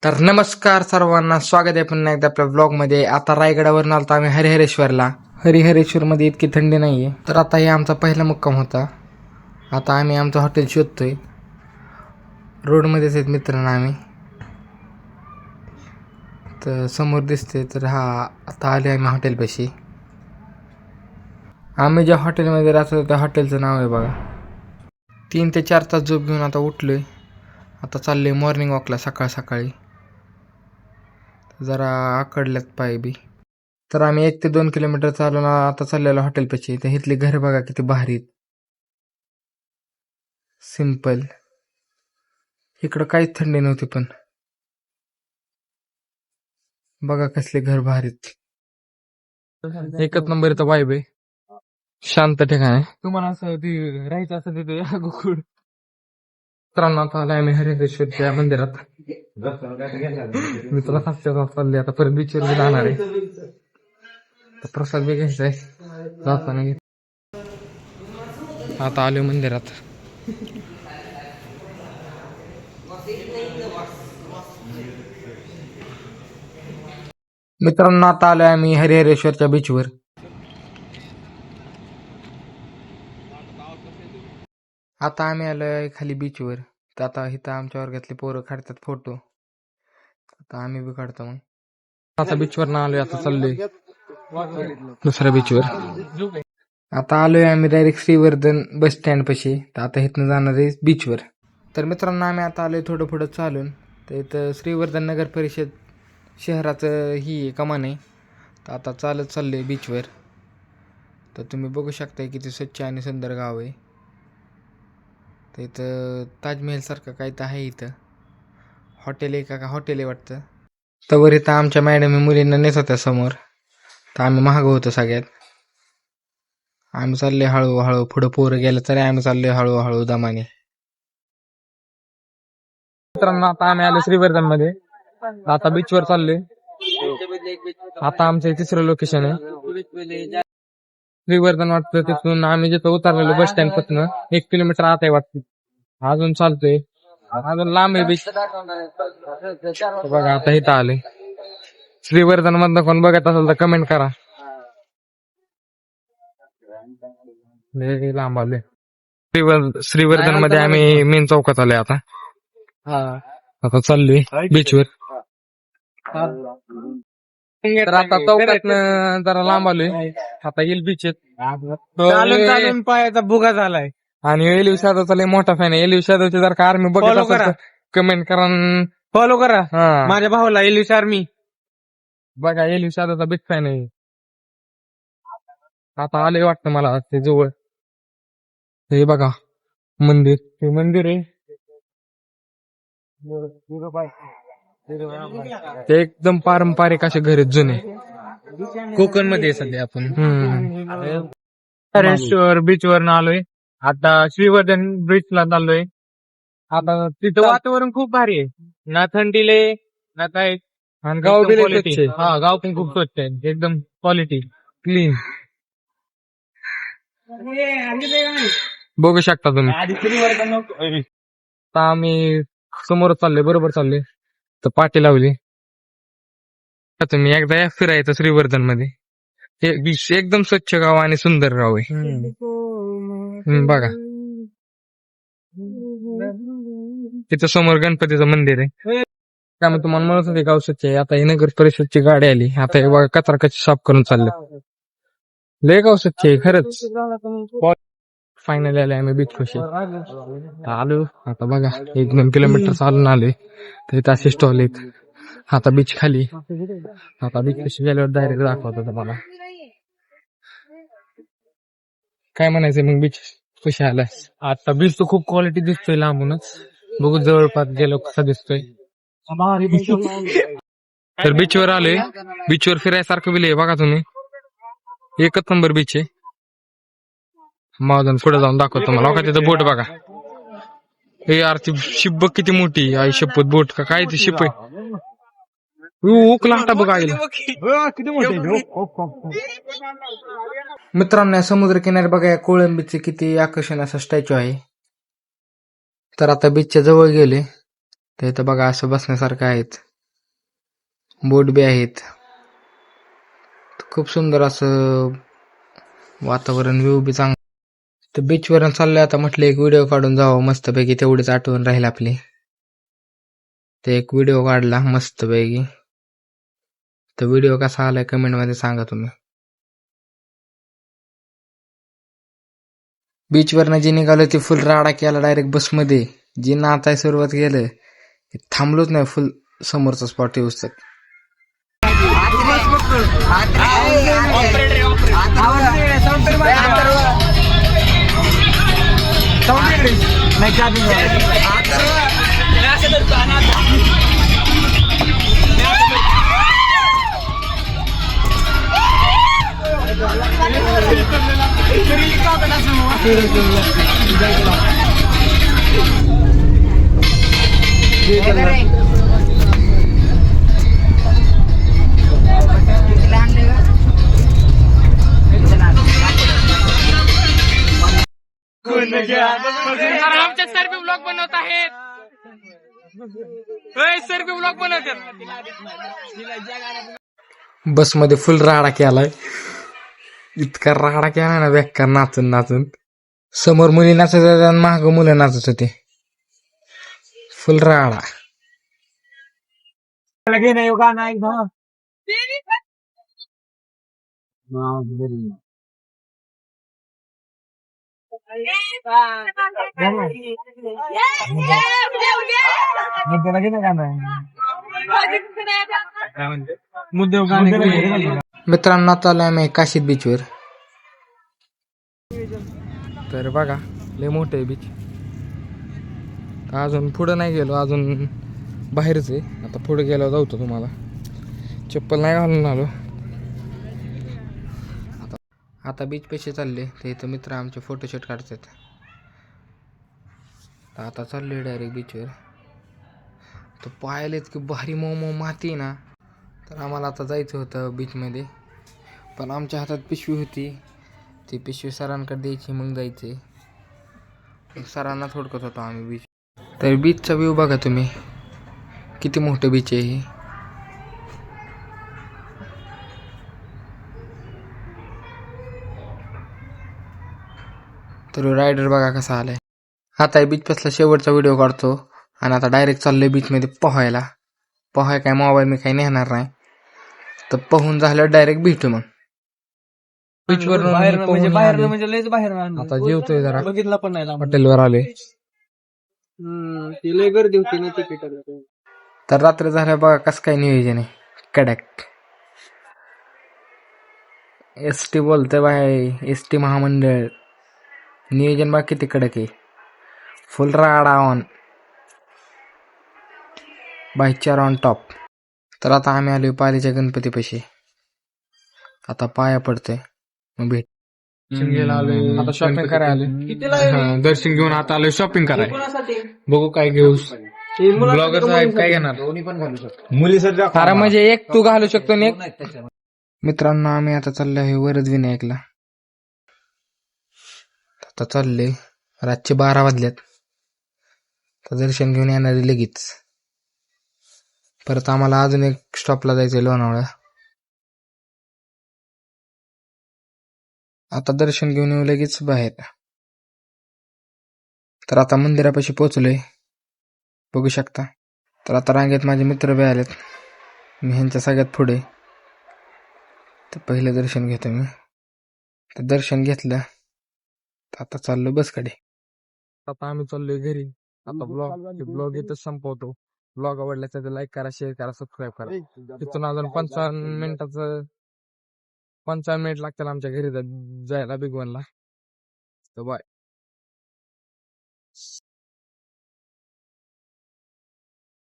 तर नमस्कार सर्वांना, स्वागत आहे पुन्हा एकदा आपल्या व्लॉगमध्ये. आता रायगडावरून आलतो आम्ही हरिहरेश्वरला. हरिहरेश्वरमध्ये इतकी थंडी नाही आहे. तर आता हे आमचा पहिला मुक्काम होता. आता आम्ही आमचं हॉटेल शोधतोय. रोडमध्येच आहेत मित्रांनो आम्ही. तर समोर दिसते तर आता आले आम्ही हॉटेलपाशी. आम्ही ज्या हॉटेलमध्ये राहतो त्या हॉटेलचं नाव आहे बघा. 3 ते 4 तास झोप घेऊन आता उठलोय. आता चाललोय मॉर्निंग वॉकला सकाळी. जरा आकडल्यात पाय बी. तर आम्ही 1 ते 2 किलोमीटर चालून आता चाललेलो हॉटेलपाशी. तर इथली घर बघा किती भारी, सिंपल. इकडं काहीच थंडी नव्हती, पण बघा कसले घर भारीत. एकच नंबर इथं वाईब आहे, शांत ठिकाण आहे. तुम्हाला असं ते राहायचं असं तिथे या गोकुळ. मित्रांनो आता आलाय आम्ही हरिहरेश्वरच्या मंदिरात. मी तुला हास्य चालले आता परत बीचवर जाणार आहे. तर प्रसाद बी घ्यायचा आहे जाताना. आता आलो मंदिरात. मित्रांनो आता आलोय आम्ही हरिहरेश्वरच्या बीचवर. आता आम्ही आलोय खाली बीचवर. तर आता इथं आमच्या वर्गातले पोरं काढतात फोटो. आता आम्ही बी काढतो मग. आता बीचवर ना आलोय, आता चाललोय दुसऱ्या बीचवर. आता आलोय आम्ही डायरेक्ट श्रीवर्धन बस स्टँड पाशी. तर आता इथनं जाणार आहे बीचवर. तर मित्रांनो आम्ही आता आलोय थोडं पुढं चालून. तर इथं श्रीवर्धन नगर परिषद शहराचं ही कमान आहे. तर आता चालत चाललोय बीचवर. तर तुम्ही बघू शकता किती स्वच्छ आणि सुंदर गाव आहे. तर इथं ताजमहल सारखं काही तर आहे. इथं हॉटेल आहे का हॉटेल आहे वाटतं. तर इथं आमच्या मॅडम मुलींना नेत होत्या समोर. तर आम्ही महाग होतो सगळ्यात. आम्ही चाललोय हळूहळू पुढं. पोरं गेलं तरी आम्ही चाललोय हळूहळू दमाने. मित्रांनो आता आम्ही आलो श्रीवर्धन मध्ये. आता बीचवर चाललोय. आता आमचं तिसरं लोकेशन आहे श्रीवर्धन वाटतं. तिथून आम्ही जिथं उतरलेलो बस स्टँड पासून 1 किलोमीटर आत आहे वाटतं. अजून चालतोय, अजून लांब आहे बीच. बघा आता इथं आले. श्रीवर्धन मधनं कोण बघत असेल तर कमेंट करा. लांब आले. श्रीवर्धन मध्ये आम्ही मेन चौकात आलोय आता. आता चाललोय बीचवर. तर आता चौकात जरा लांब आलोय. आता येईल बीच. चालून पायाचा भुगा झालाय. आणि एलिव्ह शादवचा लय मोठा फॅन आहे. एलिव्ह शादवचे जर का आर्मी बघत असेल तर कमेंट करा. फॉलो करा माझ्या भावाला एलिव्ह आर्मी. बघा एलिव्ह शादवचा बिग फॅन आहे. आता आले वाटतं मला ते जवळ. हे बघा मंदिर, हे मंदिर आहे. ते एकदम पारंपरिक असे घर आहेत जुने. कोकण मध्ये सध्या आपण हरिहरेश्वर बीच वर आलोय. आता श्रीवर्धन बीचला चाललोय. आता तिथं वातावरण खूप भारी आहे. ना थंडीले ना काय. आणि गाव बी लय स्वच्छ आहे. हा गाव पण खूप स्वच्छ आहे. एकदम क्वालिटी क्लीन बघू शकता तुम्ही. आता आम्ही समोर चाललोय, बरोबर चाललोय. तर पाठी लावली. तुम्ही एकदा या फिरायचं श्रीवर्धन मध्ये. हे बीच एकदम स्वच्छ गाव आणि सुंदर गाव आहे. बघा तिथं समोर गणपतीचं मंदिर आहे. त्यामुळे तुम्हाला म्हणत होते गाव स्वच्छ आहे. आता ही नगर परिषदची गाडी आली. आता हे बघा कचरा कशी साफ करून चालले. लय गाव स्वच्छ आहे खरंच. फायनली आले आम्ही बीच पाशी. आलो आता बघा 1-2 किलोमीटर चालून आलोय. तर इथं असे स्टॉल आहेत. आता बीच खाली. आता बीच पाशी गेल्यावर डायरेक्ट दाखवतो तुम्हाला. काय म्हणायचंय मग बीच कशी आलाय. आता बीच तर खूप क्वालिटी दिसतोय लांबूनच. बघू जवळपास गेलो कसा दिसतोय. तर बीचवर आलोय. बीचवर फिरायसारखं बिल आहे बघा तुम्ही. एकच नंबर बीच आहे. मावजन पुढे जाऊन दाखवतो मला. बघा तिथं बोट बघा. हे आरती शिप बघ किती मोठी. आई शपथ बोट का काय ती शिप आहे. उकलाटा बघा आईला. मित्रांनो समुद्र किनारे बघा कोळंबीचे किती आकर्षण असा स्टॅच्यू आहे. तर आता बीचच्या जवळ गेले तर इथं बघा असं बसण्यासारखं आहेत. बोट बी आहेत. खूप सुंदर असं वातावरण, व्ह्यू बी चांगला. तर बीचवर चाललोय आता, म्हटलं एक व्हिडिओ काढून जावं मस्तपैकी, तेवढीच आठवण राहील आपली. ते एक व्हिडिओ काढला मस्तपैकी. तर व्हिडिओ कसा आलाय कमेंट मध्ये सांगा तुम्ही. बीचवरनं जी निघालो ती फुल राडा केला डायरेक्ट बसमध्ये. जी नाचाय सुरुवात केलं थांबलोच नाही, फुल समोरचा स्पॉट येऊस तर. आमच्या सर्वे ब्लॉग बनवत आहेत. सर्वे ब्लॉग बनवतात. बसमध्ये फुल राडा केलाय. इतका राडा केला ना बेकार, नाचून नाचून. समोर मुली नाचत होत्या आणि माग मुलं नाचत होते. फुल राडा. मित्रांनो आता आलोय आम्ही काशीद बीचवर. तर बघा लय मोठं आहे बीच. अजून पुढं नाही गेलो, अजून बाहेरच आहे. आता पुढे गेलो जाऊतो तुम्हाला. चप्पल नाही घालून आलो. आता बीच पेशी चालले, ते इथं मित्र आमचे फोटोशूट काढतात. आता चाललोय डायरेक्ट बीचवर. तर पाहायला इतकी भारी मऊ माती ना. तर आम्हाला आता जायचं होतं बीचमध्ये, पण आमच्या हातात पिशवी होती. ती पिशवी सरांकडे द्यायची, मग जायचे. सरांना थोडकत होतो आम्ही बीच. तर बीचचा व्ह्यू बघा तुम्ही, किती मोठं बीच आहे हे. तर रायडर बघा कसा आलाय. आता बीच पासला शेवटचा व्हिडिओ काढतो आणि आता डायरेक्ट चाललोय बीचमध्ये पोहायला. पोहाय काय मोबाईल मी काही नेणार नाही. तर पोहून झाल्यावर डायरेक्ट भेटू मग. बीचवर म्हणजे लयच बाहेर आता जेवतोय जरा, बघितलं पण नाही. हॉटेलवर आलोय. ती लय गर्दी होती ना तिकीट. तर रात्र झाल्या बघा कसं काय नियोजन आहे कडक. एसटी बोलतोय बाय, एसटी महामंडळ. नियोजन बघा किती कडक आहे. फुल राडा ऑन, बाईकच्या ऑन टॉप. तर आता आम्ही आलोय पालीच्या गणपतीपाशी. आता पाया पडतोय, मग भेट. आता शॉपिंग करायला आलोय. दर्शन घेऊन आता आलोय शॉपिंग करायला. बघू काय घेऊ. ब्लॉगर साहेब काय घेणार? मुलीसाठी म्हणजे एक तू घालू शकतो आणि एक. मित्रांनो आम्ही आता चाललो आहे वरदविनायकला. आता चालले, रातचे 12 वाजल्यात. तर दर्शन घेऊन येणार लगेच. परत आम्हाला अजून एक स्टॉपला जायचंय लोणावळा. आता दर्शन घेऊन येऊ लगेच बाहेर. तर आता मंदिरापाशी पोहोचलोय, बघू शकता. तर आता रांगेत माझे मित्र बी आलेत, मी ह्यांच्या सगळ्यात पुढे. तर पहिलं दर्शन घेतो मी. तर दर्शन घेतलं, तर आता चाललो बसकडे. आता आम्ही चाललोय घरी. आता ब्लॉग इथं संपवतो. ब्लॉग आवडला तर लाईक करा, शेअर करा, सबस्क्राईब करा. तिथून अजून 55 मिनिट लागतील आमच्या घरी जायला बिगवनला. तर बाय.